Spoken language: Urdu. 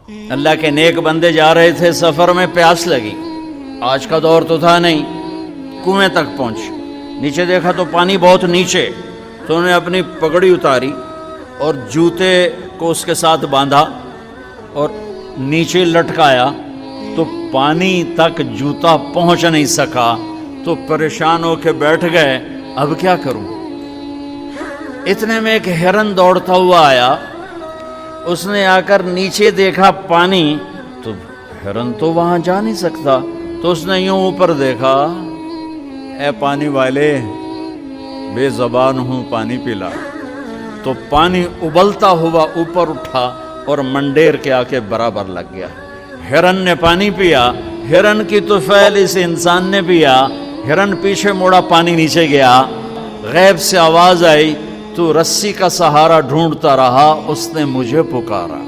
اللہ کے نیک بندے جا رہے تھے سفر میں، پیاس لگی، آج کا دور تو تھا نہیں، کنویں تک پہنچ، نیچے دیکھا تو پانی بہت نیچے، تو انہوں نے اپنی پگڑی اتاری اور جوتے کو اس کے ساتھ باندھا اور نیچے لٹکایا، تو پانی تک جوتا پہنچ نہیں سکا، تو پریشان ہو کے بیٹھ گئے، اب کیا کروں؟ اتنے میں ایک ہرن دوڑتا ہوا آیا، اس نے آ کر نیچے دیکھا پانی، تو ہرن تو وہاں جا نہیں سکتا، تو اس نے یوں اوپر دیکھا، اے پانی والے بے زبان ہوں پانی پلا، تو پانی ابلتا ہوا اوپر اٹھا اور منڈیر کے آ کے برابر لگ گیا۔ ہرن نے پانی پیا، ہرن کی طفیل اس انسان نے پیا، ہرن پیچھے مڑا، پانی نیچے گیا، غیب سے آواز آئی، تو رسی کا سہارا ڈھونڈتا رہا، اس نے مجھے پکارا۔